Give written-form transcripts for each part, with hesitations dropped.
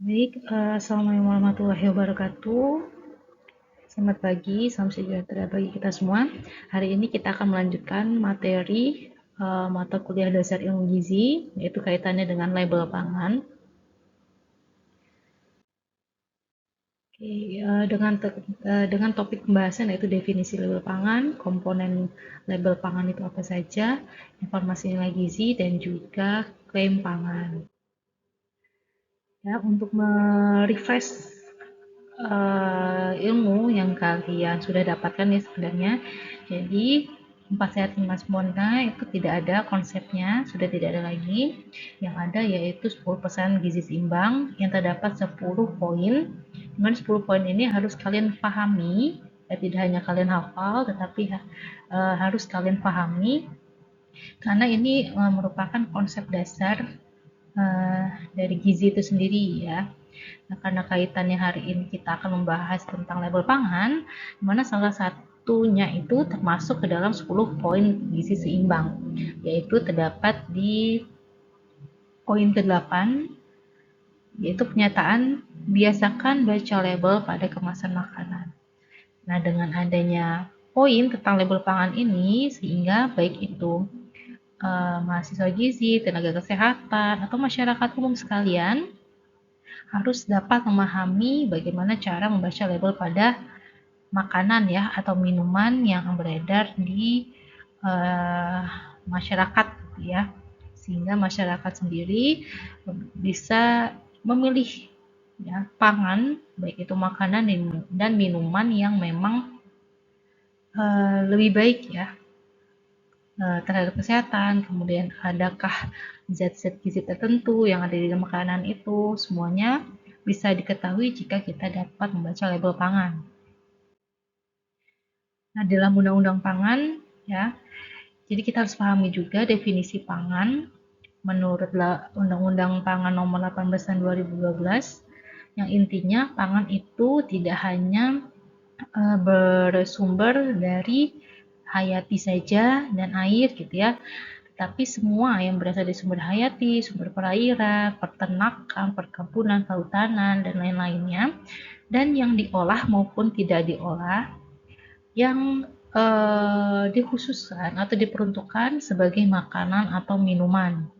Baik, Assalamualaikum warahmatullahi wabarakatuh. Selamat pagi, salam sejahtera bagi kita semua. Hari ini kita akan melanjutkan materi mata kuliah dasar ilmu gizi, yaitu kaitannya dengan label pangan. Oke, dengan topik pembahasan yaitu definisi label pangan, komponen label pangan itu apa saja, informasi nilai gizi, dan juga klaim pangan. Ya, untuk merefresh ilmu yang kalian sudah dapatkan ya sebenarnya. Jadi 4 sehat 5 sempurna itu tidak ada konsepnya, sudah tidak ada lagi. Yang ada yaitu 10 pesan gizi seimbang yang terdapat 10 poin. Dengan 10 poin ini harus kalian pahami, tidak hanya kalian hafal tetapi harus kalian pahami karena ini merupakan konsep dasar dari gizi itu sendiri ya. Nah, karena kaitannya hari ini kita akan membahas tentang label pangan, di mana salah satunya itu termasuk ke dalam 10 poin gizi seimbang, yaitu terdapat di poin ke-8, yaitu pernyataan biasakan baca label pada kemasan makanan. Nah, dengan adanya poin tentang label pangan ini, sehingga baik itu mahasiswa gizi, tenaga kesehatan, atau masyarakat umum sekalian harus dapat memahami bagaimana cara membaca label pada makanan ya atau minuman yang beredar di masyarakat gitu ya, sehingga masyarakat sendiri bisa memilih ya pangan baik itu makanan dan minuman yang memang lebih baik ya terhadap kesehatan. Kemudian adakah zat-zat gizi tertentu yang ada di dalam makanan itu, semuanya bisa diketahui jika kita dapat membaca label pangan. Nah, dalam undang-undang pangan ya, jadi kita harus pahami juga definisi pangan menurut Undang-Undang Pangan Nomor 18 Tahun 2012 yang intinya pangan itu tidak hanya bersumber dari hayati saja dan air gitu ya, tapi semua yang berasal dari sumber hayati, sumber perairan, peternakan, perkebunan, kehutanan, dan lain-lainnya, dan yang diolah maupun tidak diolah, yang dikhususkan atau diperuntukkan sebagai makanan atau minuman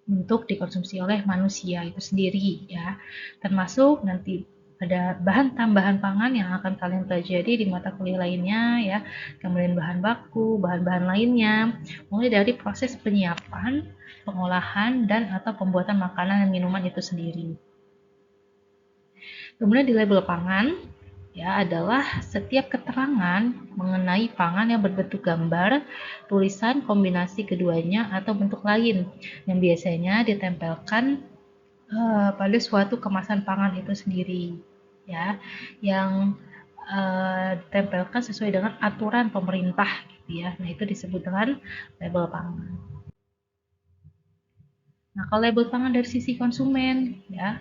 untuk dikonsumsi oleh manusia itu sendiri ya, termasuk nanti ada bahan tambahan pangan yang akan kalian pelajari di mata kuliah lainnya ya, kemudian bahan baku, bahan-bahan lainnya, mulai dari proses penyiapan, pengolahan, dan atau pembuatan makanan dan minuman itu sendiri. Kemudian di label pangan ya adalah setiap keterangan mengenai pangan yang berbentuk gambar, tulisan, kombinasi keduanya atau bentuk lain yang biasanya ditempelkan pada suatu kemasan pangan itu sendiri ya, yang ditempelkan sesuai dengan aturan pemerintah gitu ya. Nah, itu disebut dengan label pangan. Nah, kalau label pangan dari sisi konsumen ya,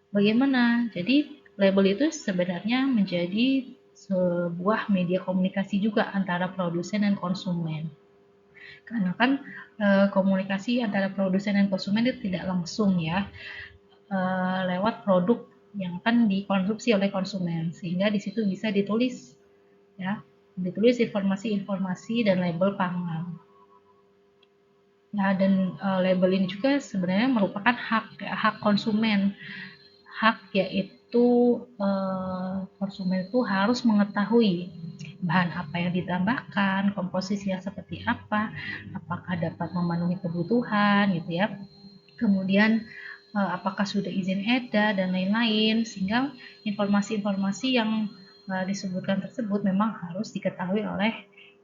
bagaimana? Jadi label itu sebenarnya menjadi sebuah media komunikasi juga antara produsen dan konsumen. Karena kan komunikasi antara produsen dan konsumen itu tidak langsung ya, lewat produk yang akan dikonsumsi oleh konsumen, sehingga di situ bisa ditulis ya, ditulis informasi-informasi dan label pangan. Ya, dan label ini juga sebenarnya merupakan hak ya, hak konsumen. Hak yaitu konsumen itu harus mengetahui bahan apa yang ditambahkan, komposisi yang seperti apa, apakah dapat memenuhi kebutuhan gitu ya. Kemudian apakah sudah izin edar dan lain-lain, sehingga informasi-informasi yang disebutkan tersebut memang harus diketahui oleh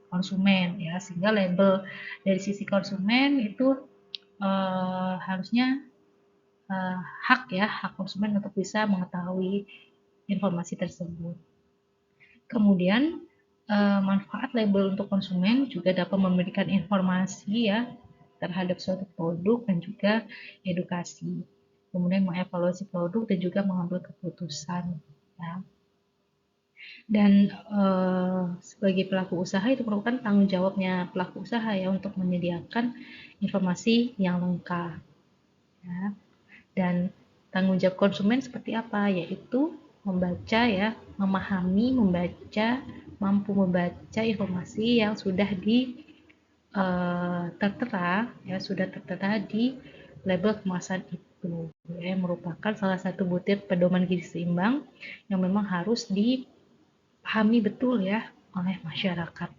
konsumen ya, sehingga label dari sisi konsumen itu harusnya hak ya, hak konsumen untuk bisa mengetahui informasi tersebut. Kemudian manfaat label untuk konsumen juga dapat memberikan informasi ya terhadap suatu produk dan juga edukasi. Kemudian mengevaluasi produk dan juga mengambil keputusan. Ya. Dan sebagai pelaku usaha itu merupakan tanggung jawabnya pelaku usaha ya untuk menyediakan informasi yang lengkap. Ya. Dan tanggung jawab konsumen seperti apa, yaitu membaca ya, memahami, membaca, mampu membaca informasi yang sudah tertera ya, sudah tertera di label kemasan itu ya, yang merupakan salah satu butir pedoman gizi seimbang yang memang harus dipahami betul ya oleh masyarakat.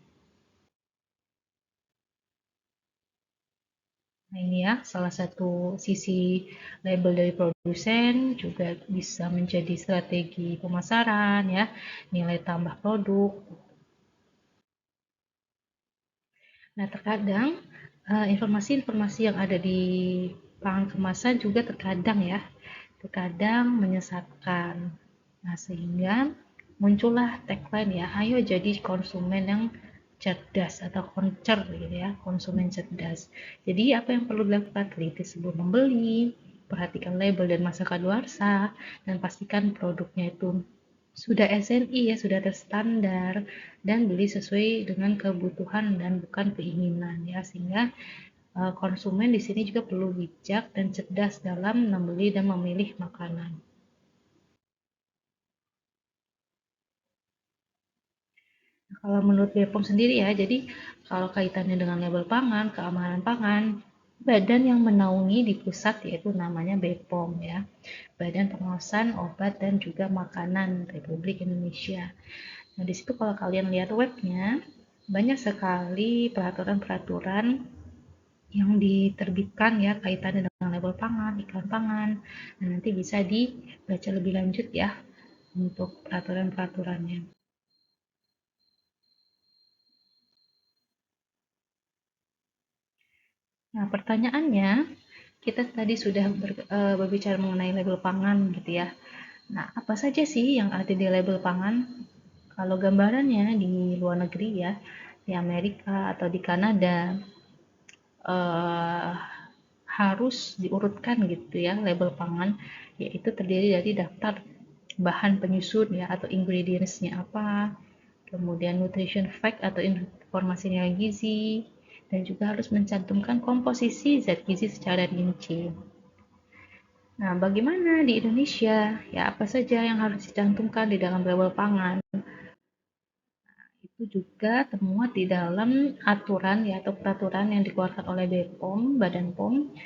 Nah, ini ya salah satu sisi label dari produsen, juga bisa menjadi strategi pemasaran ya, nilai tambah produk. Nah, terkadang informasi-informasi yang ada di pangan kemasan juga terkadang menyesatkan. Nah, sehingga muncullah tagline ya, ayo jadi konsumen yang cerdas atau koncer gitu ya, konsumen cerdas. Jadi apa yang perlu dilakukan? Teliti sebelum membeli, perhatikan label dan masa kadaluarsa, dan pastikan produknya itu sudah SNI ya, sudah terstandar, dan beli sesuai dengan kebutuhan dan bukan keinginan ya, sehingga konsumen di sini juga perlu bijak dan cerdas dalam membeli dan memilih makanan. Kalau menurut BPOM sendiri ya, jadi kalau kaitannya dengan label pangan, keamanan pangan, badan yang menaungi di pusat yaitu namanya BPOM ya, Badan Pengawasan Obat dan juga Makanan Republik Indonesia. Nah, di situ kalau kalian lihat webnya, banyak sekali peraturan-peraturan yang diterbitkan ya kaitannya dengan label pangan, iklan pangan. Nah, nanti bisa dibaca lebih lanjut ya untuk peraturan-peraturannya. Nah, pertanyaannya, kita tadi sudah berbicara mengenai label pangan gitu ya. Nah, apa saja sih yang ada di label pangan? Kalau gambarannya di luar negeri ya, di Amerika atau di Kanada, eh, harus diurutkan gitu ya label pangan, yaitu terdiri dari daftar bahan penyusun ya atau ingredients-nya apa, kemudian nutrition fact atau informasi nilai gizi, dan juga harus mencantumkan komposisi zat gizi secara rinci. Nah, bagaimana di Indonesia? Ya, apa saja yang harus dicantumkan di dalam label pangan? Itu juga termuat di dalam aturan ya atau peraturan yang dikeluarkan oleh BPOM, Badan POM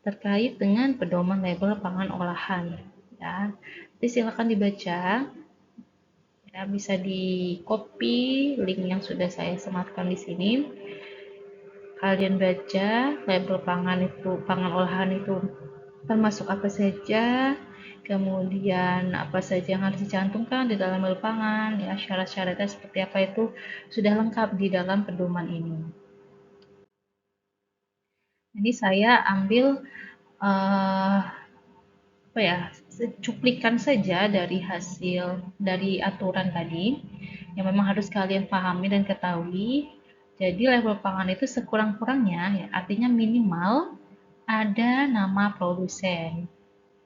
terkait dengan pedoman label pangan olahan. Ya, jadi silakan dibaca. Ya, bisa di copy link yang sudah saya sematkan di sini. Kalian baca label pangan olahan itu termasuk apa saja, kemudian apa saja yang harus dicantumkan di dalam label pangan, ya syarat-syaratnya seperti apa itu sudah lengkap di dalam pedoman ini. Jadi saya ambil uh, apa ya, cuplikan saja dari hasil dari aturan tadi yang memang harus kalian pahami dan ketahui. Jadi level pangan itu sekurang-kurangnya ya, artinya minimal ada nama produsen.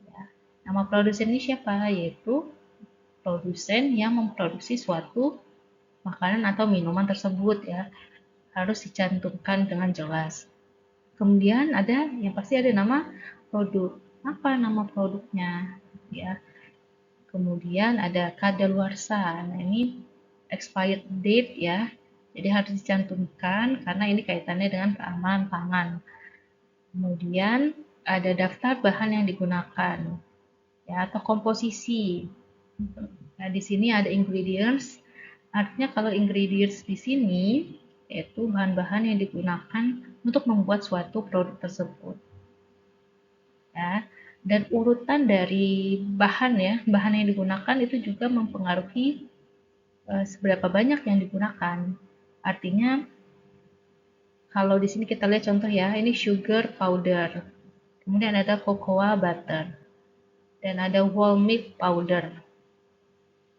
Ya. Nama produsen ini siapa? Yaitu produsen yang memproduksi suatu makanan atau minuman tersebut ya, harus dicantumkan dengan jelas. Kemudian ada yang pasti ada nama produk. Apa nama produknya? Ya. Kemudian ada kadaluarsa. Nah, ini expired date ya. Jadi harus dicantumkan karena ini kaitannya dengan keamanan pangan. Kemudian ada daftar bahan yang digunakan ya atau komposisi. Nah, di sini ada ingredients. Artinya kalau ingredients di sini yaitu bahan-bahan yang digunakan untuk membuat suatu produk tersebut. Ya. Dan urutan dari bahan ya, bahan yang digunakan itu juga mempengaruhi seberapa banyak yang digunakan. Artinya kalau di sini kita lihat contoh ya, ini sugar powder, kemudian ada cocoa butter, dan ada whole milk powder.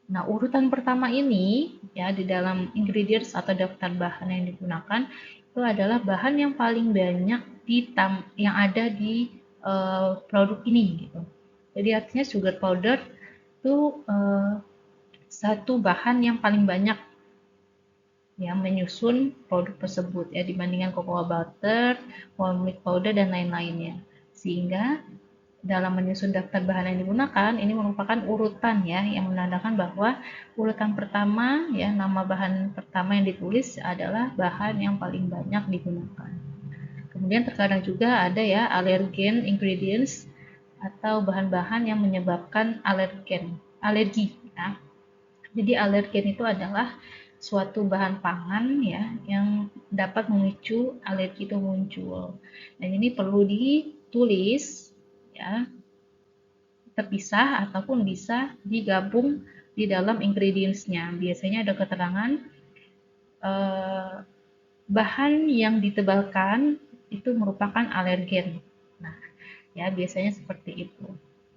Nah, urutan pertama ini ya di dalam ingredients atau daftar bahan yang digunakan itu adalah bahan yang paling banyak yang ada di produk ini gitu. Jadi artinya sugar powder itu satu bahan yang paling banyak yang menyusun produk tersebut ya dibandingkan cocoa butter, whole milk powder dan lain-lainnya. Sehingga dalam menyusun daftar bahan yang digunakan, ini merupakan urutan ya, yang menandakan bahwa urutan pertama ya, nama bahan pertama yang ditulis adalah bahan yang paling banyak digunakan. Kemudian terkadang juga ada ya allergen ingredients atau bahan-bahan yang menyebabkan alergi ya. Jadi alergen itu adalah suatu bahan pangan ya yang dapat memicu alergi itu muncul. Dan ini perlu ditulis ya, terpisah ataupun bisa digabung di dalam ingredients-nya. Biasanya ada keterangan bahan yang ditebalkan itu merupakan alergen. Nah, ya biasanya seperti itu.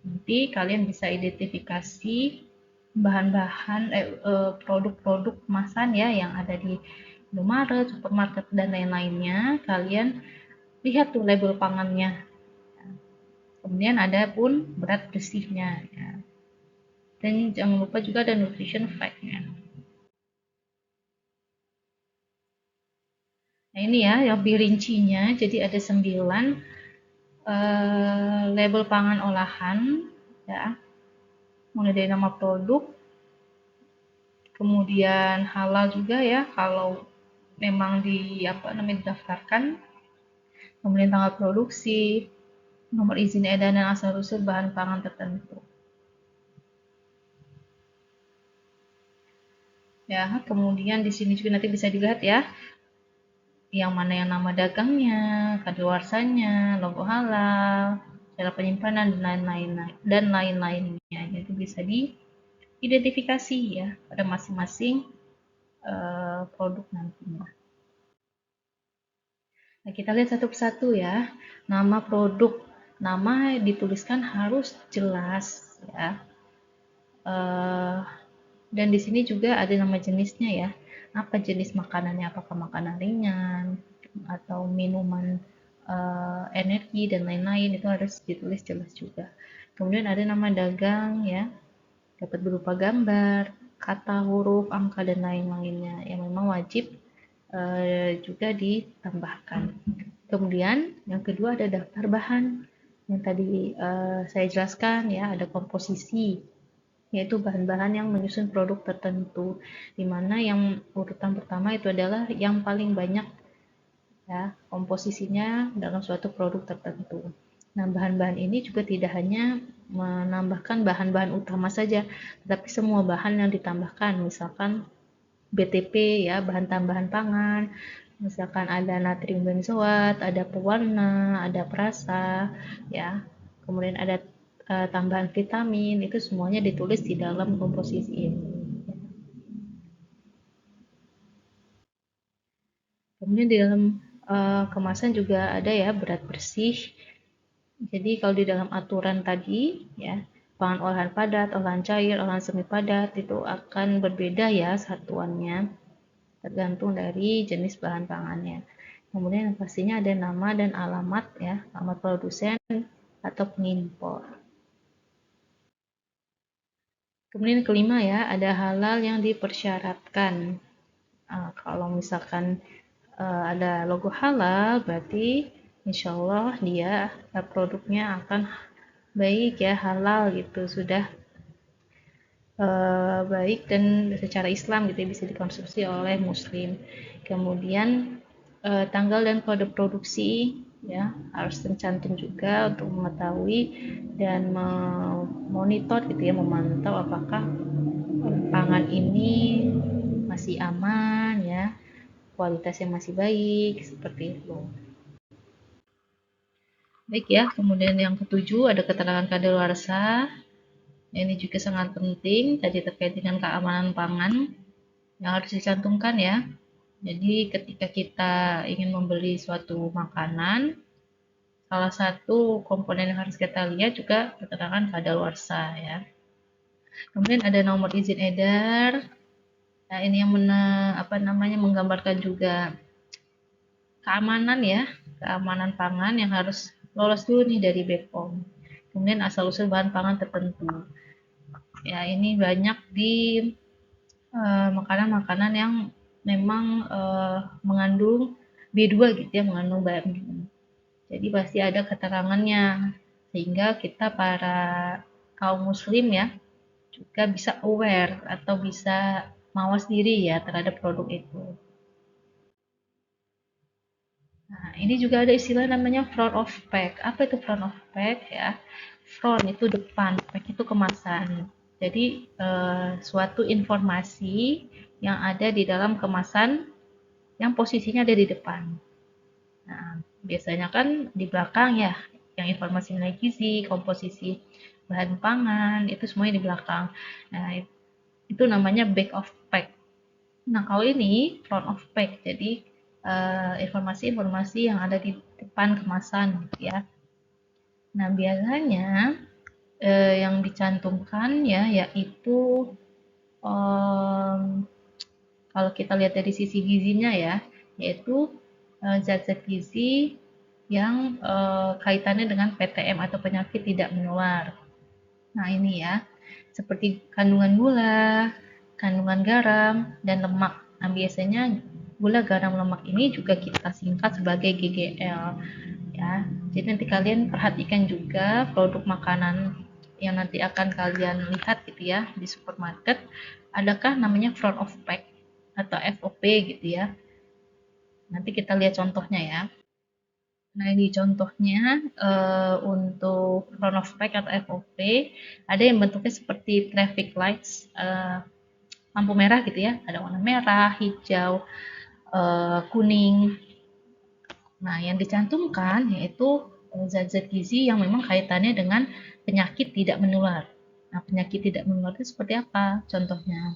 Nanti kalian bisa identifikasi bahan-bahan produk-produk kemasan ya yang ada di Indomaret, supermarket dan lain-lainnya. Kalian lihat tuh label pangannya. Kemudian ada pun berat bersihnya ya. Dan jangan lupa juga ada nutrition fact-nya. Nah ini ya lebih rincinya, jadi ada 9 label pangan olahan ya, mulai dari nama produk, kemudian halal juga ya kalau memang didaftarkan, kemudian tanggal produksi, nomor izin edar dan asal usul bahan pangan tertentu. Ya, kemudian di sini juga nanti bisa dilihat ya, yang mana yang nama dagangnya, kadaluarsanya, logo halal, cara penyimpanan dan lain-lainnya. Jadi bisa diidentifikasi ya pada masing-masing produk nantinya. Nah, kita lihat satu persatu ya. Nama produk, nama dituliskan harus jelas ya. Dan di sini juga ada nama jenisnya ya. Apa jenis makanannya? Apakah makanan ringan atau minuman energi dan lain-lain, itu harus ditulis jelas juga. Kemudian ada nama dagang ya, dapat berupa gambar, kata, huruf, angka dan lain-lainnya yang memang wajib juga ditambahkan. Kemudian yang kedua ada daftar bahan yang tadi saya jelaskan ya, ada komposisi yaitu bahan-bahan yang menyusun produk tertentu, di mana yang urutan pertama itu adalah yang paling banyak ya komposisinya dalam suatu produk tertentu. Nah, bahan-bahan ini juga tidak hanya menambahkan bahan-bahan utama saja, tetapi semua bahan yang ditambahkan, misalkan BTP ya, bahan tambahan pangan, misalkan ada natrium benzoat, ada pewarna, ada perasa ya, kemudian ada tambahan vitamin, itu semuanya ditulis di dalam komposisi ini. Kemudian di dalam kemasan juga ada ya berat bersih. Jadi kalau di dalam aturan tadi ya, pangan olahan padat, olahan cair, olahan semi padat itu akan berbeda ya satuannya, tergantung dari jenis bahan pangannya. Kemudian pastinya ada nama dan alamat ya, alamat produsen atau pengimpor. Kemudian kelima ya, ada halal yang dipersyaratkan. Kalau misalkan ada logo halal, berarti insya Allah dia produknya akan baik ya, halal gitu, sudah baik dan secara Islam gitu ya, bisa dikonsumsi oleh Muslim. Kemudian tanggal dan kode produksi ya harus tercantum juga untuk mengetahui dan memonitor gitu ya, memantau apakah pangan ini masih aman ya, kualitasnya masih baik, seperti itu. Baik ya, kemudian yang ketujuh ada keterangan kadaluarsa. Ini juga sangat penting, tadi terkait dengan keamanan pangan yang harus dicantumkan ya. Jadi ketika kita ingin membeli suatu makanan, salah satu komponen yang harus kita lihat juga keterangan kadaluarsa ya. Kemudian ada nomor izin edar. Nah, ini yang menggambarkan juga keamanan ya, keamanan pangan yang harus lolos dulu nih dari BPOM. Kemudian asal usul bahan pangan tertentu. Ya, ini banyak di makanan-makanan yang memang mengandung B2 gitu ya, mengandung BMG. Jadi pasti ada keterangannya sehingga kita para kaum muslim ya juga bisa aware atau bisa mawas diri ya terhadap produk itu. Nah, ini juga ada istilah namanya front of pack. Apa itu front of pack ya? Front itu depan, pack itu kemasan. Jadi suatu informasi yang ada di dalam kemasan yang posisinya ada di depan. Nah, biasanya kan di belakang ya, yang informasi nilai gizi, komposisi bahan pangan, itu semuanya di belakang. Nah, itu namanya back of pack. Nah, kalau ini front of pack, jadi informasi-informasi yang ada di depan kemasan gitu ya. Nah, biasanya yang dicantumkan ya yaitu kalau kita lihat dari sisi gizinya ya, yaitu zat-zat gizi yang kaitannya dengan PTM atau penyakit tidak menular. Nah, ini ya, seperti kandungan gula, kandungan garam, dan lemak. Nah, biasanya gula, garam, lemak ini juga kita singkat sebagai GGL. Ya, jadi nanti kalian perhatikan juga produk makanan yang nanti akan kalian lihat gitu ya di supermarket, adakah namanya front of pack atau FOP gitu ya. Nanti kita lihat contohnya ya. Nah, ini contohnya untuk front of pack atau FOP, ada yang bentuknya seperti traffic lights, lampu merah gitu ya, ada warna merah, hijau, kuning. Nah, yang dicantumkan yaitu zat-zat gizi yang memang kaitannya dengan penyakit tidak menular. Nah, penyakit tidak menular itu seperti apa? Contohnya,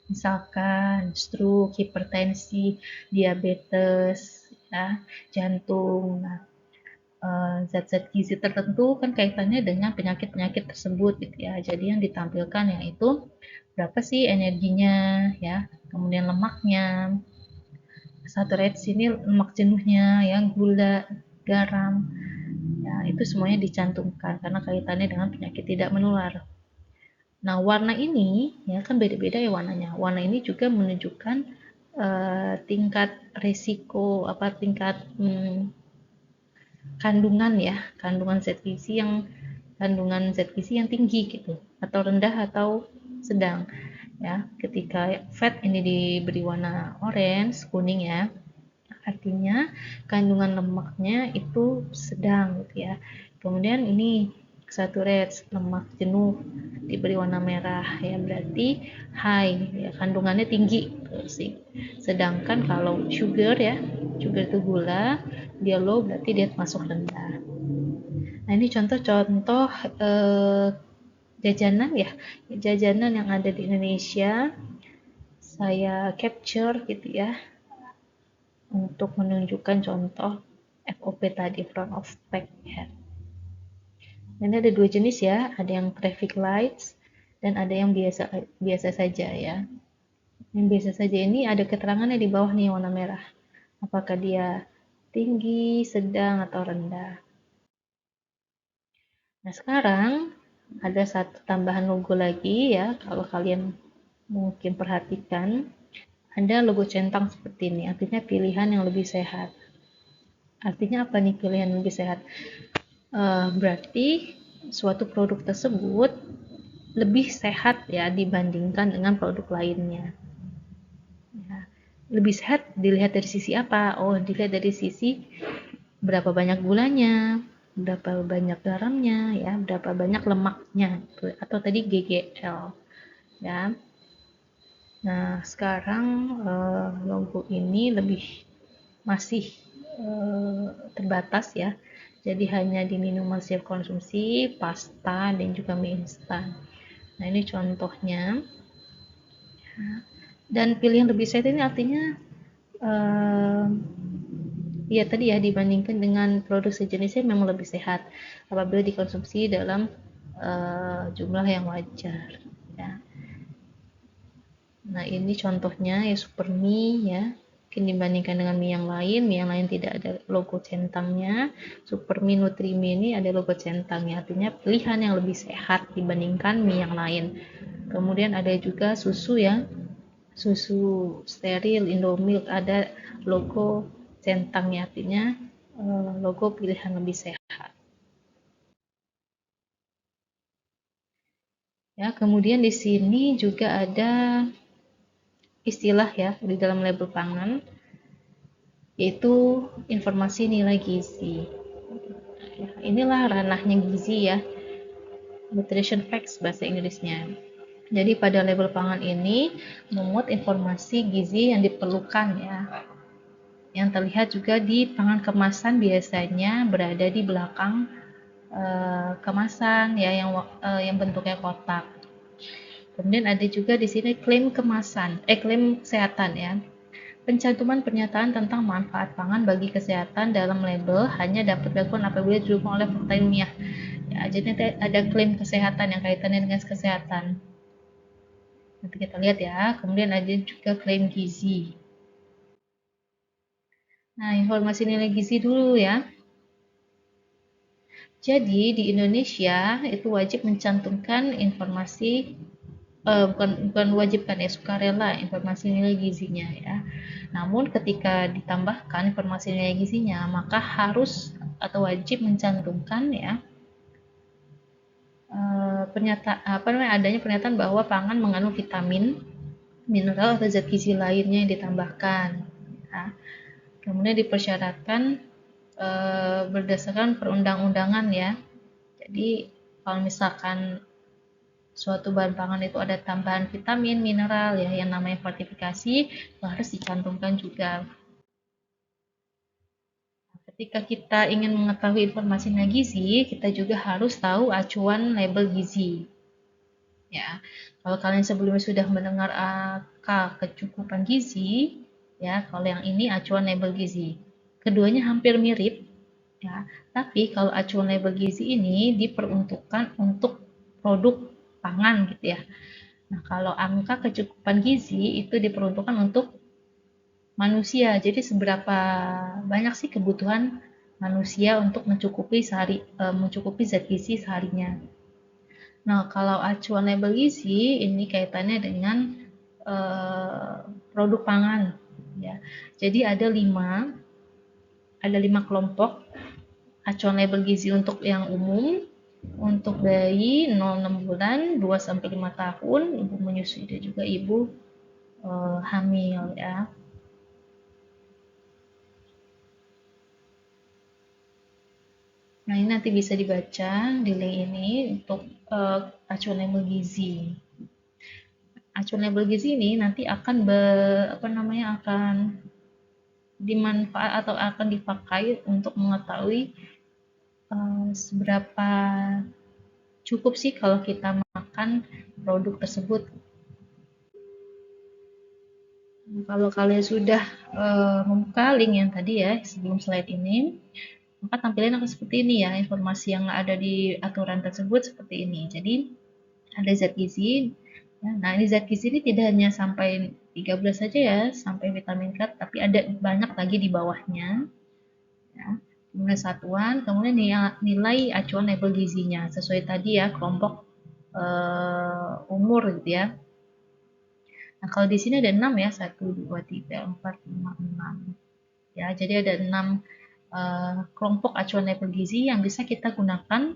misalkan stroke, hipertensi, diabetes, ya, jantung. Nah, zat-zat gizi tertentu kan kaitannya dengan penyakit-penyakit tersebut gitu ya. Jadi yang ditampilkan yaitu berapa sih energinya ya, kemudian lemaknya, saturated sini lemak jenuhnya, ya, gula, garam, ya itu semuanya dicantumkan karena kaitannya dengan penyakit tidak menular. Nah, warna ini ya kan beda-beda ya warnanya. Warna ini juga menunjukkan tingkat resiko apa tingkat kandungan ya, kandungan zat gizi yang tinggi gitu atau rendah atau sedang ya. Ketika fat ini diberi warna orange, kuning ya, artinya kandungan lemaknya itu sedang gitu ya. Kemudian ini saturated, lemak jenuh, diberi warna merah ya, berarti high ya, kandungannya tinggi sih. Sedangkan kalau sugar ya, sugar itu gula, dia low berarti dia masuk rendah. Nah, ini contoh-contoh jajanan ya, jajanan yang ada di Indonesia saya capture gitu ya untuk menunjukkan contoh FOP tadi, front of pack ya. Dan ada dua jenis ya, ada yang traffic lights dan ada yang biasa biasa saja ya. Yang biasa saja ini ada keterangannya di bawah nih warna merah. Apakah dia tinggi, sedang atau rendah. Nah, sekarang ada satu tambahan logo lagi ya, kalau kalian mungkin perhatikan, ada logo centang seperti ini, artinya pilihan yang lebih sehat. Artinya apa nih pilihan yang lebih sehat? Berarti suatu produk tersebut lebih sehat ya dibandingkan dengan produk lainnya. Ya. Lebih sehat dilihat dari sisi apa? Oh, dilihat dari sisi berapa banyak gulanya, berapa banyak garamnya, ya, berapa banyak lemaknya, atau tadi GGL, ya. Nah, sekarang logo ini masih terbatas ya. Jadi hanya di minuman siap konsumsi, pasta, dan juga mie instan. Nah, ini contohnya. Dan pilihan lebih sehat ini artinya ya tadi ya dibandingkan dengan produk sejenisnya memang lebih sehat apabila dikonsumsi dalam jumlah yang wajar ya. Nah, ini contohnya ya super mie ya. Mungkin dibandingkan dengan mie yang lain tidak ada logo centangnya. Super mie Nutrimie ini ada logo centangnya, artinya pilihan yang lebih sehat dibandingkan mie yang lain. Kemudian ada juga susu ya, susu steril Indomilk ada logo centangnya, artinya logo pilihan lebih sehat. Ya, kemudian di sini juga ada istilah ya di dalam label pangan, yaitu informasi nilai gizi. Ya, inilah ranahnya gizi ya, nutrition facts bahasa Inggrisnya. Jadi pada label pangan ini memuat informasi gizi yang diperlukan ya. Yang terlihat juga di pangan kemasan biasanya berada di belakang kemasan ya, yang bentuknya kotak. Kemudian ada juga di sini klaim kesehatan ya. Pencantuman pernyataan tentang manfaat pangan bagi kesehatan dalam label hanya dapat dilakukan apabila didukung oleh fakta ilmiah. Ya, jadi nanti ada klaim kesehatan yang kaitannya dengan kesehatan. Nanti kita lihat ya. Kemudian ada juga klaim gizi. Nah, informasi nilai gizi dulu ya. Jadi di Indonesia itu wajib mencantumkan informasi bukan wajibkan ya, sukarela informasi nilai gizinya ya. Namun ketika ditambahkan informasi nilai gizinya, maka harus atau wajib mencantumkan ya adanya pernyataan bahwa pangan mengandung vitamin, mineral atau zat gizi lainnya yang ditambahkan. Ya. Kemudian dipersyaratkan berdasarkan perundang-undangan ya. Jadi kalau misalkan suatu bahan pangan itu ada tambahan vitamin, mineral ya yang namanya fortifikasi, itu harus dicantumkan juga. Ketika kita ingin mengetahui informasi gizi, kita juga harus tahu acuan label gizi. Ya, kalau kalian sebelumnya sudah mendengar angka kecukupan gizi, ya, kalau yang ini acuan label gizi. Keduanya hampir mirip, ya. Tapi kalau acuan label gizi ini diperuntukkan untuk produk pangan gitu ya. Nah, kalau angka kecukupan gizi itu diperuntukkan untuk manusia. Jadi seberapa banyak sih kebutuhan manusia untuk mencukupi zat gizi seharinya. Nah, kalau acuan label gizi ini kaitannya dengan produk pangan ya. Jadi ada lima kelompok acuan label gizi untuk yang umum, untuk bayi 0-6 bulan, 2-5 tahun, ibu menyusui dan juga ibu hamil ya. Nah, ini nanti bisa dibaca di link ini untuk acuan label gizi. Acuan label gizi ini nanti akan akan dimanfaat atau akan dipakai untuk mengetahui seberapa cukup sih kalau kita makan produk tersebut. Kalau kalian sudah membuka link yang tadi ya sebelum slide ini, maka tampilan akan seperti ini ya, informasi yang ada di aturan tersebut seperti ini. Jadi ada zat gizi. Ya, nah, ini zat gizi ini tidak hanya sampai 13 saja ya, sampai vitamin K, tapi ada banyak lagi di bawahnya. Ya. Kemudian satuan, kemudian nilai acuan label gizinya sesuai tadi ya kelompok umur gitu ya. Nah, kalau di sini ada 6 ya, 1, 2, 3, 4, 5, 6. Ya, jadi ada 6 kelompok acuan label gizi yang bisa kita gunakan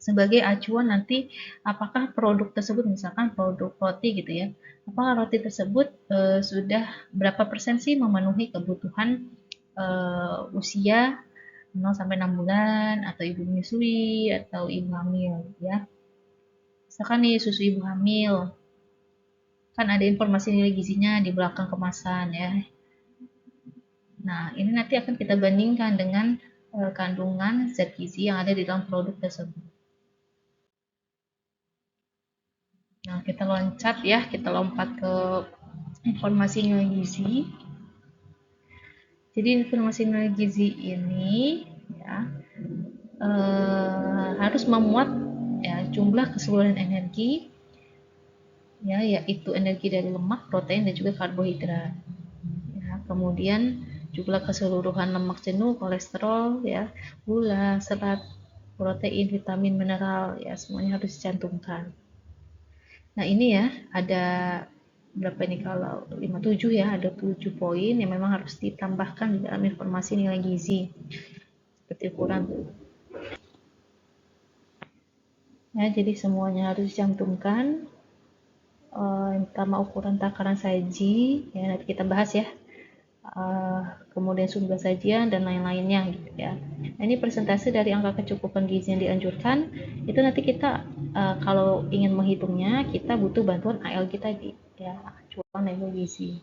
sebagai acuan nanti apakah produk tersebut, misalkan produk roti gitu ya, apakah roti tersebut sudah berapa persen sih memenuhi kebutuhan usia 0-6 bulan atau ibu menyusui atau ibu hamil ya. Misalkan nih susu ibu hamil, kan ada informasi nilai gizinya di belakang kemasan ya. Nah, ini nanti akan kita bandingkan dengan kandungan zat gizi yang ada di dalam produk tersebut. Nah, kita loncat ya, kita lompat ke informasi nilai gizi. Jadi informasi nilai gizi ini ya harus memuat ya jumlah keseluruhan energi ya, yaitu energi dari lemak, protein dan juga karbohidrat. Ya, kemudian jumlah keseluruhan lemak jenuh, kolesterol ya, gula, serat, protein, vitamin, mineral ya, semuanya harus dicantumkan. Nah, ini ya ada berapa ini, kalau 57 ya, ada 7 poin yang memang harus ditambahkan di dalam informasi nilai gizi seperti ukuran Ya, jadi semuanya harus dicantumkan. Yang pertama ukuran takaran saji, ya nanti kita bahas ya. Kemudian jumlah sajian dan lain-lainnya gitu ya. Nah, ini presentasi dari angka kecukupan gizi yang dianjurkan. Itu nanti kita kalau ingin menghitungnya kita butuh bantuan ALG tadi ya, acuan label gizi.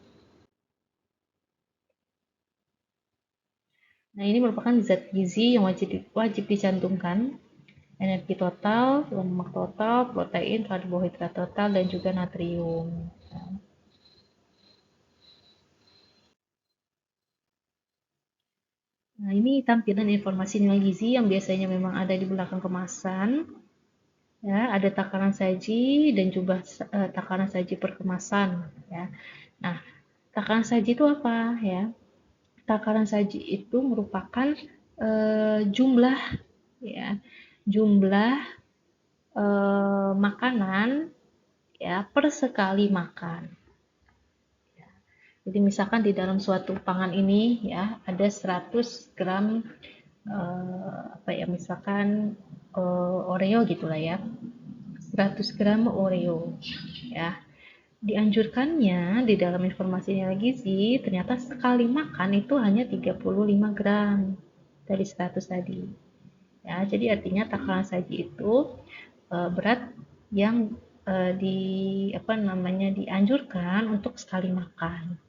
Nah, ini merupakan zat gizi yang wajib dicantumkan. Energi total, lemak total, protein, karbohidrat total, dan juga natrium. Nah, ini tampilan informasi nilai gizi yang biasanya memang ada di belakang kemasan. Ya, ada takaran saji dan jumlah takaran saji per kemasan. Ya. Nah, takaran saji itu apa? Ya, takaran saji itu merupakan jumlah ya, jumlah makanan ya per sekali makan. Jadi misalkan di dalam suatu pangan ini ya ada 100 gram apa ya misalkan Oreo gitulah ya. 100 gram Oreo ya. Dianjurkannya di dalam informasi nilai gizi ternyata sekali makan itu hanya 35 gram dari 100 tadi. Ya, jadi artinya takaran saji itu berat yang di apa namanya dianjurkan untuk sekali makan.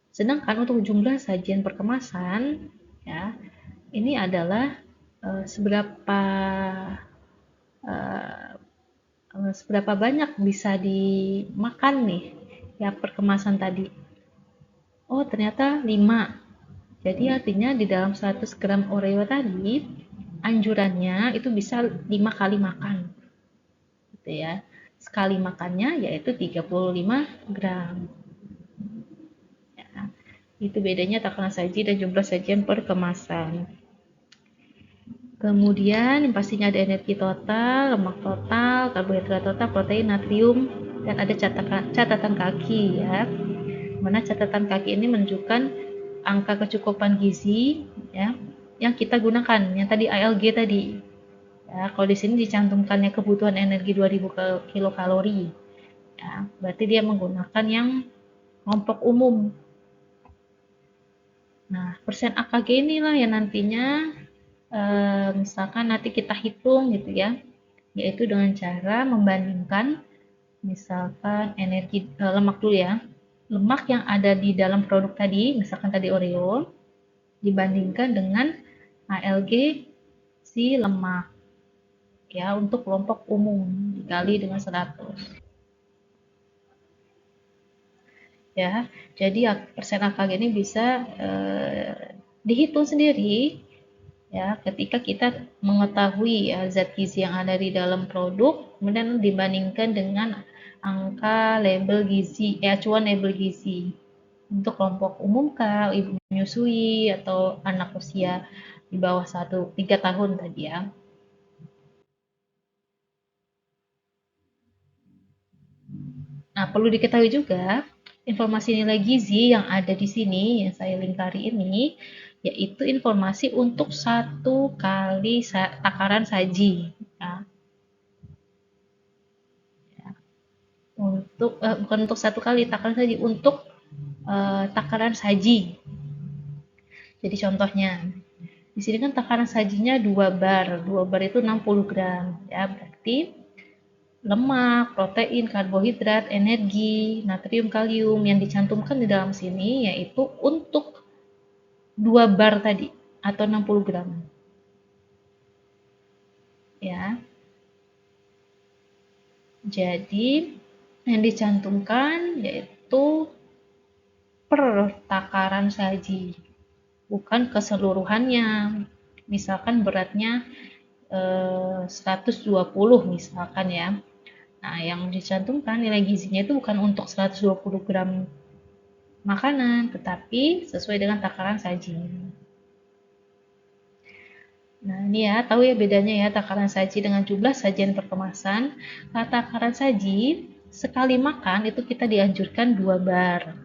Sedangkan untuk jumlah sajian perkemasan, ya, ini adalah seberapa uh, seberapa banyak bisa dimakan nih ya perkemasan tadi. Oh, ternyata 5. Jadi artinya di dalam 100 gram Oreo tadi anjurannya itu bisa 5 kali makan. Gitu ya. Sekali makannya yaitu 35 gram. Ya. Itu bedanya takaran saji dan jumlah sajian per kemasan. Kemudian yang pastinya ada energi total, lemak total, karbohidrat total, protein, natrium, dan ada catatan kaki ya. Mana catatan kaki ini menunjukkan angka kecukupan gizi ya yang kita gunakan, yang tadi ALG tadi. Ya, kalau di sini dicantumkannya kebutuhan energi 2000 kilokalori. Ya, berarti dia menggunakan yang kelompok umum. Nah, persen AKG inilah yang nantinya misalkan nanti kita hitung gitu ya, yaitu dengan cara membandingkan misalkan energi lemak dulu ya, lemak yang ada di dalam produk tadi, misalkan tadi Oreo, dibandingkan dengan ALG si lemak ya untuk kelompok umum dikali dengan 100 ya. Jadi persen AKG ini bisa dihitung sendiri ya ketika kita mengetahui ya, zat gizi yang ada di dalam produk kemudian dibandingkan dengan angka label gizi acuan label gizi untuk kelompok umum kah, ibu menyusui atau anak usia di bawah 3 tahun tadi ya. Nah, perlu diketahui juga informasi nilai gizi yang ada di sini yang saya lingkari ini yaitu informasi untuk satu kali takaran saji ya. Untuk bukan untuk satu kali takaran saji, untuk takaran saji. Jadi contohnya di sini kan takaran sajinya 2 bar itu 60 gram ya, berarti lemak, protein, karbohidrat, energi, natrium, kalium yang dicantumkan di dalam sini yaitu untuk 2 bar tadi atau 60 gram. Ya. Jadi yang dicantumkan yaitu per takaran saji, bukan keseluruhannya. Misalkan beratnya 120 misalkan ya. Nah, yang dicantumkan nilai gizinya itu bukan untuk 120 gram makanan, tetapi sesuai dengan takaran saji. Nah, ini ya, tahu ya bedanya ya takaran saji dengan jumlah sajian perkemasan. Nah, takaran saji sekali makan itu kita dianjurkan 2 bar.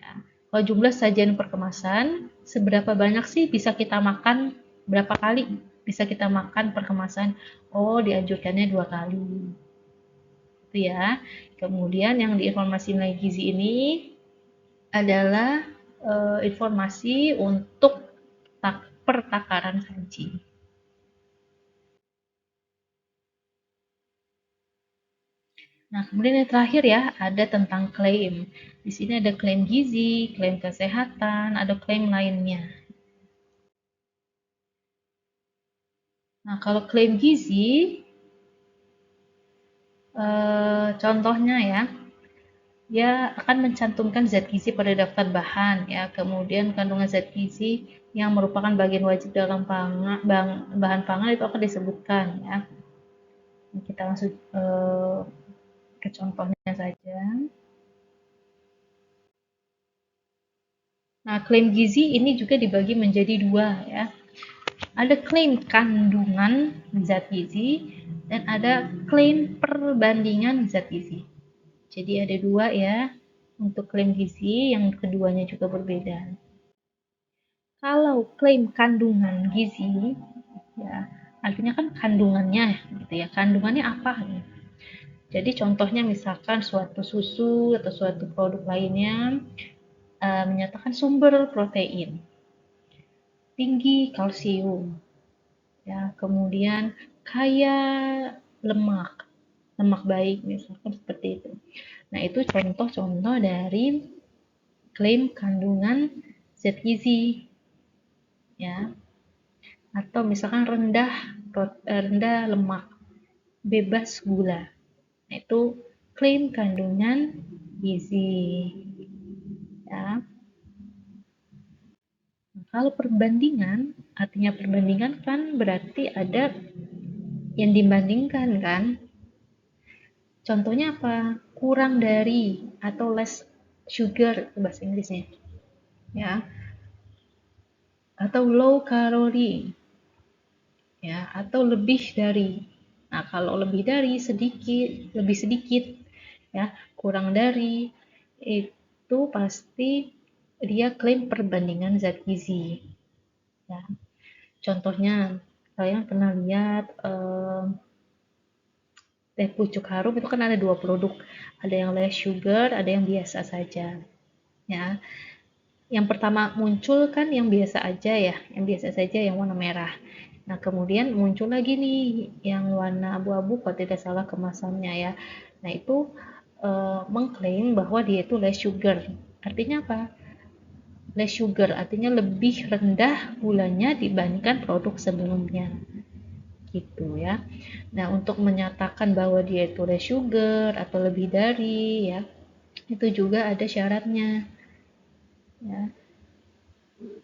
Nah, kalau jumlah sajian perkemasan, seberapa banyak sih bisa kita makan berapa kali? bisa kita makan per kemasan. Oh, dianjurkannya 2 kali. Itu ya. Kemudian yang di informasi nilai gizi ini adalah informasi untuk pertakaran saji. Nah, kemudian yang terakhir ya, ada tentang klaim. Di sini ada klaim gizi, klaim kesehatan, ada klaim lainnya. Nah, kalau klaim gizi, contohnya ya, dia akan mencantumkan zat gizi pada daftar bahan ya, kemudian kandungan zat gizi yang merupakan bagian wajib dalam bahan pangan itu akan disebutkan ya. Kita langsung ke contohnya saja. Nah, klaim gizi ini juga dibagi menjadi 2 ya. Ada klaim kandungan zat gizi dan ada klaim perbandingan zat gizi. Jadi ada 2 ya untuk klaim gizi, yang keduanya juga berbeda. Kalau klaim kandungan gizi ya, artinya kan kandungannya gitu ya. Kandungannya apa? Jadi contohnya misalkan suatu susu atau suatu produk lainnya menyatakan sumber protein, tinggi kalsium, ya, kemudian kaya lemak, lemak baik misalkan seperti itu. Nah, itu contoh-contoh dari klaim kandungan zat gizi ya. Atau misalkan rendah lemak, bebas gula. Nah, itu klaim kandungan gizi ya. Nah, kalau perbandingan, artinya perbandingan kan berarti ada yang dibandingkan kan. Contohnya apa? Kurang dari atau less sugar bahasa Inggrisnya. Ya, atau low calorie. Ya, atau lebih dari. Nah, kalau lebih dari sedikit, lebih sedikit ya, kurang dari itu pasti dia klaim perbandingan zat gizi. Ya. Contohnya, kalian pernah lihat teh pucuk harum itu kan ada 2 produk, ada yang less sugar, ada yang biasa saja. Ya, yang pertama muncul kan yang biasa aja ya, yang biasa saja yang warna merah. Nah, kemudian muncul lagi nih yang warna abu-abu kalau tidak salah kemasannya ya. Nah, itu mengklaim bahwa dia itu less sugar. Artinya apa? Less sugar artinya lebih rendah gulanya dibandingkan produk sebelumnya. Gitu ya. Nah, untuk menyatakan bahwa dia itu less sugar atau lebih dari ya, itu juga ada syaratnya. Ya.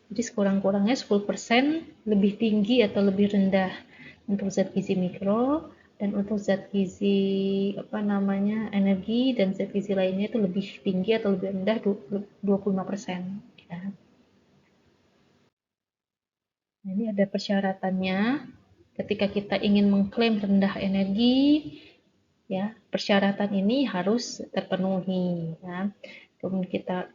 Jadi sekurang-kurangnya 10% lebih tinggi atau lebih rendah untuk zat gizi mikro, dan untuk zat gizi energi dan zat gizi lainnya itu lebih tinggi atau lebih rendah 25%. Ya. Nah, ini ada persyaratannya. Ketika kita ingin mengklaim rendah energi, ya, persyaratan ini harus terpenuhi. Ya. Kemudian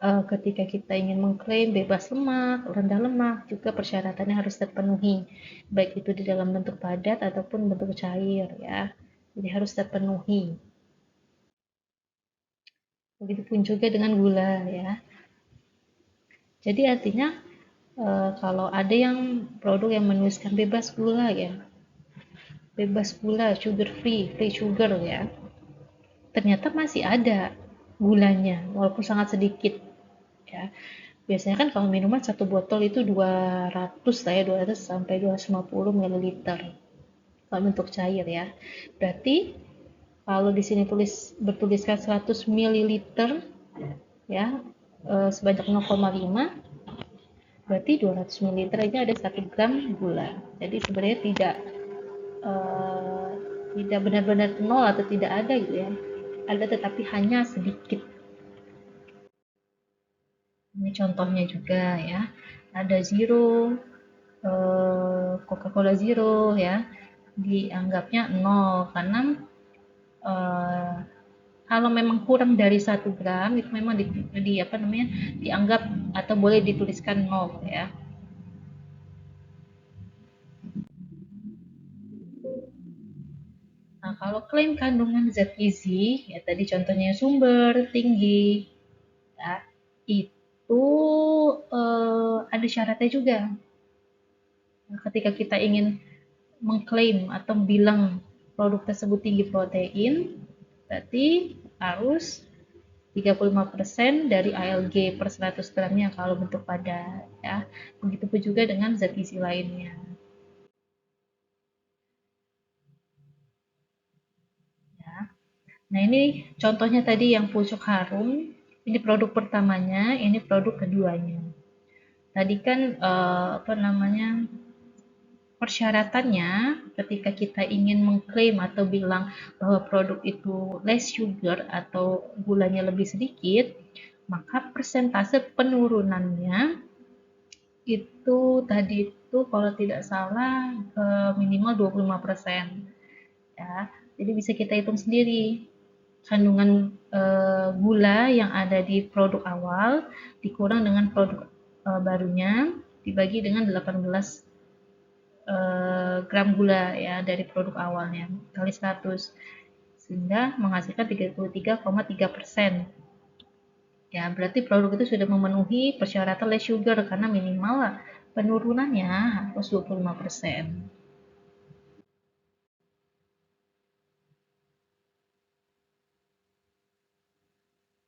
ketika kita ingin mengklaim bebas lemak, rendah lemak, juga persyaratannya harus terpenuhi, baik itu di dalam bentuk padat ataupun bentuk cair ya. Jadi harus terpenuhi. Begitupun juga dengan gula ya. Jadi artinya kalau ada yang produk yang menuliskan bebas gula ya, bebas gula, sugar free, free sugar ya, ternyata masih ada gulanya walaupun sangat sedikit ya. Biasanya kan kalau minuman satu botol itu 200 lah ya, 200 sampai 250 ml kalau bentuk cair ya. Berarti kalau di sini bertuliskan 100 ml ya, sebanyak 0,5, berarti 200 ml ini ada 1 gram gula. Jadi sebenarnya eh, tidak benar-benar nol atau tidak ada gitu ya. Ada tetapi hanya sedikit. Ini contohnya juga ya. Ada zero, Coca-Cola Zero ya, dianggapnya 0 karena eh, kalau memang kurang dari 1 gram itu memang dianggap atau boleh dituliskan 0 ya. kalau klaim kandungan zat gizi, ya tadi contohnya sumber tinggi, ya, itu ada syaratnya juga. Nah, ketika kita ingin mengklaim atau bilang produk tersebut tinggi protein, berarti harus 35% dari ALG per 100 gramnya kalau bentuk padat, ya. Begitupun juga dengan zat gizi lainnya. Ya. Nah, ini contohnya tadi yang pucuk harum, ini produk pertamanya, ini produk keduanya. Tadi kan apa namanya, persyaratannya ketika kita ingin mengklaim atau bilang bahwa produk itu less sugar atau gulanya lebih sedikit, maka persentase penurunannya itu tadi itu kalau tidak salah minimal 25%, ya. Jadi bisa kita hitung sendiri kandungan gula yang ada di produk awal dikurang dengan produk barunya dibagi dengan 18 gram gula, ya, dari produk awalnya kali 100 sehingga menghasilkan 33,3%. Ya, berarti produk itu sudah memenuhi persyaratan less sugar karena minimal penurunannya harus 25%.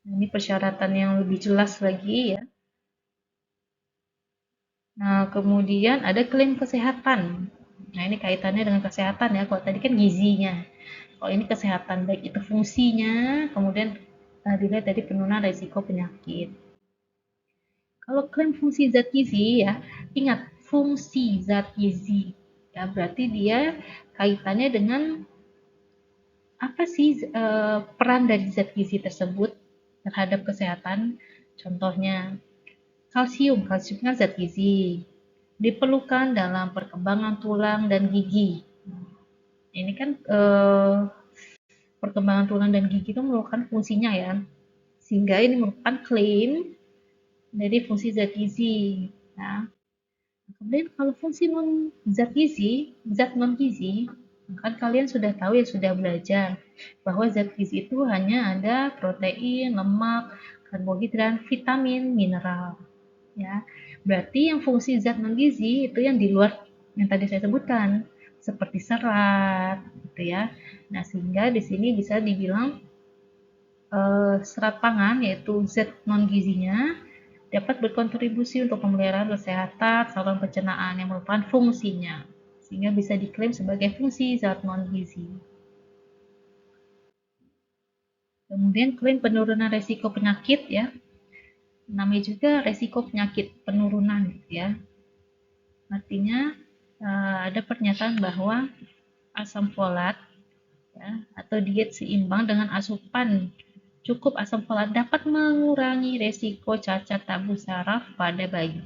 Ini persyaratan yang lebih jelas lagi, ya. Nah, kemudian ada klaim kesehatan. Nah, ini kaitannya dengan kesehatan, ya. Kalau tadi kan gizinya. Kalau ini kesehatan, baik itu fungsinya, kemudian dilihat dari penurunan risiko penyakit. Kalau klaim fungsi zat gizi, ya, ingat fungsi zat gizi. Ya, berarti dia kaitannya dengan apa sih peran dari zat gizi tersebut terhadap kesehatan. Contohnya kalsium. Kalsium kan zat gizi. Diperlukan dalam perkembangan tulang dan gigi. Ini kan perkembangan tulang dan gigi itu merupakan fungsinya, ya. Sehingga ini merupakan klaim dari fungsi zat gizi. Nah, kemudian kalau fungsi non zat gizi, zat non gizi, kan kalian sudah tahu, ya, sudah belajar bahwa zat gizi itu hanya ada protein, lemak, karbohidrat, vitamin, mineral, ya. Berarti yang fungsi zat non gizi itu yang di luar yang tadi saya sebutkan seperti serat, gitu, ya. Nah, sehingga di sini bisa dibilang serat pangan yaitu zat non gizinya dapat berkontribusi untuk pemeliharaan kesehatan saluran pencernaan yang merupakan fungsinya, sehingga bisa diklaim sebagai fungsi zat non-gizi. Kemudian klaim penurunan resiko penyakit, ya, namanya juga resiko penyakit penurunan, ya. Artinya ada pernyataan bahwa asam folat, ya, atau diet seimbang dengan asupan cukup asam folat dapat mengurangi resiko cacat tabur saraf pada bayi.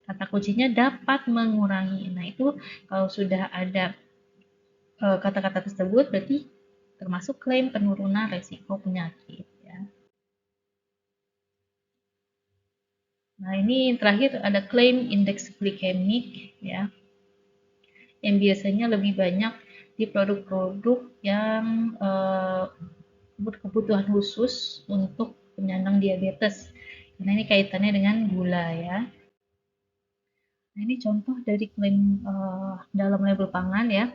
Kata kuncinya dapat mengurangi. Nah, itu kalau sudah ada kata-kata tersebut berarti termasuk klaim penurunan resiko penyakit, ya. Nah, ini terakhir ada klaim indeks glikemik, ya, yang biasanya lebih banyak di produk-produk yang berkebutuhan khusus untuk penyandang diabetes. Karena ini kaitannya dengan gula, ya. Nah, ini contoh dari klaim dalam label pangan, ya.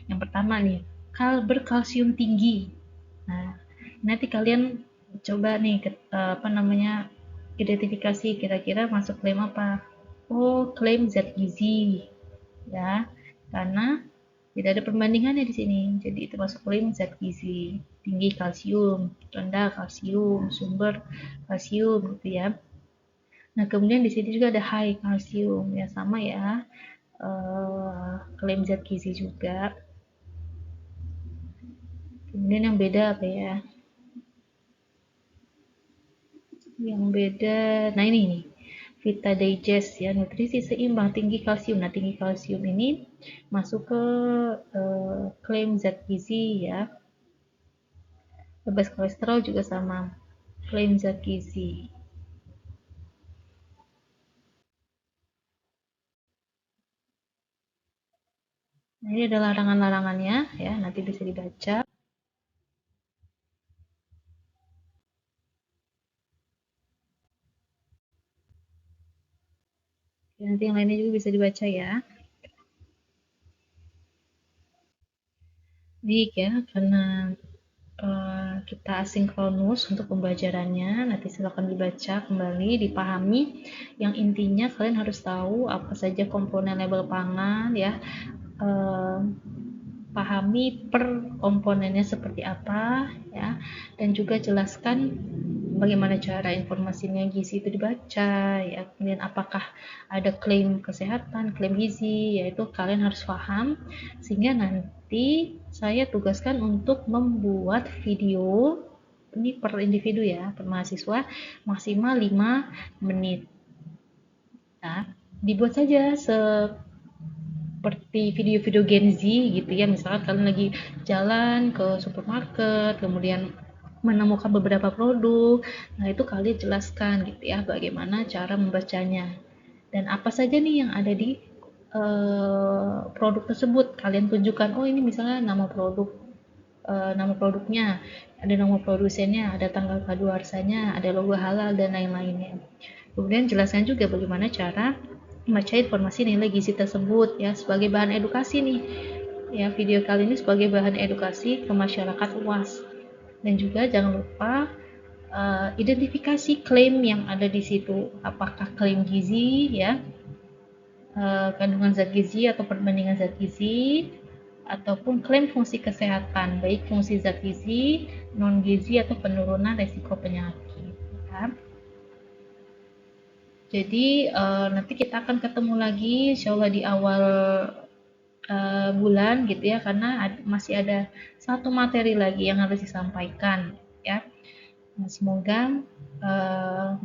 Yang pertama nih, berkalsium tinggi. Nah, nanti kalian coba nih apa namanya, identifikasi kira-kira masuk klaim apa. Oh, klaim zat gizi, ya, karena tidak ada perbandingannya di sini. Jadi itu masuk klaim zat gizi. Tinggi kalsium, rendah kalsium, sumber kalsium, gitu, ya. Nah, kemudian di sini juga ada high kalsium, ya, sama, ya, klaim zat gizi juga. Kemudian yang beda apa, ya? Yang beda, nah ini nih, Vita Digest, ya, nutrisi seimbang tinggi kalsium. Nah, tinggi kalsium ini masuk ke klaim zat gizi, ya. Bebas kolesterol juga sama, klaim zat gizi. Nah, Nah, ini ada larangan-larangannya ya, nanti bisa dibaca. Nanti yang lainnya juga bisa dibaca ya. Jadi ya, karena kita asinkronus untuk pembelajarannya, nanti silakan dibaca kembali, dipahami. Yang intinya kalian harus tahu apa saja komponen label pangan ya. Pahami per komponennya seperti apa ya, dan juga jelaskan bagaimana cara informasinya gizi itu dibaca ya, kemudian apakah ada klaim kesehatan, klaim gizi, yaitu kalian harus paham, sehingga nanti saya tugaskan untuk membuat video ini per individu ya, per mahasiswa maksimal 5 menit. Nah, dibuat saja seperti video-video Gen Z gitu ya, misalkan kalian lagi jalan ke supermarket kemudian menemukan beberapa produk, nah itu kalian jelaskan gitu ya bagaimana cara membacanya dan apa saja nih yang ada di produk tersebut, kalian tunjukkan, oh ini misalnya nama produk, nama produknya, ada nama produsennya, ada tanggal kadaluarsanya, ada logo halal dan lain-lainnya. Kemudian jelaskan juga bagaimana cara membaca informasi nilai gizi tersebut ya sebagai bahan edukasi nih. Ya, video kali ini sebagai bahan edukasi ke masyarakat luas. Dan juga jangan lupa identifikasi klaim yang ada di situ. Apakah klaim gizi ya, kandungan zat gizi atau perbandingan zat gizi, ataupun klaim fungsi kesehatan, baik fungsi zat gizi, non gizi atau penurunan resiko penyakit. Ya. Jadi nanti kita akan ketemu lagi insya Allah di awal bulan gitu ya, karena masih ada satu materi lagi yang harus disampaikan ya. Nah, semoga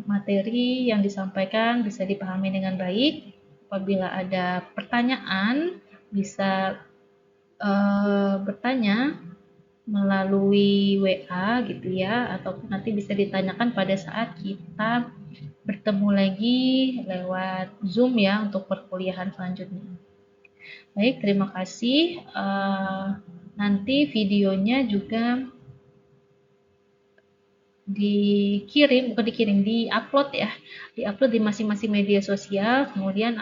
materi yang disampaikan bisa dipahami dengan baik. Apabila ada pertanyaan bisa bertanya melalui WA gitu ya, atau nanti bisa ditanyakan pada saat kita bertemu lagi lewat Zoom ya untuk perkuliahan selanjutnya. Baik, terima kasih. Nanti videonya juga bukan dikirim, diupload ya, diupload di masing-masing media sosial. Kemudian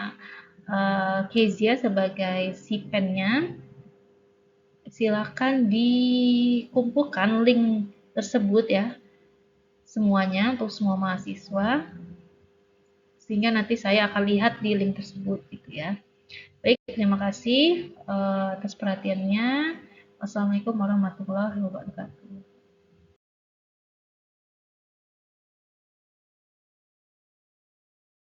Kezia sebagai si pennya, silakan dikumpulkan link tersebut ya, semuanya untuk semua mahasiswa, sehingga nanti saya akan lihat di link tersebut gitu ya. Baik, terima kasih atas perhatiannya. Wassalamualaikum warahmatullahi wabarakatuh.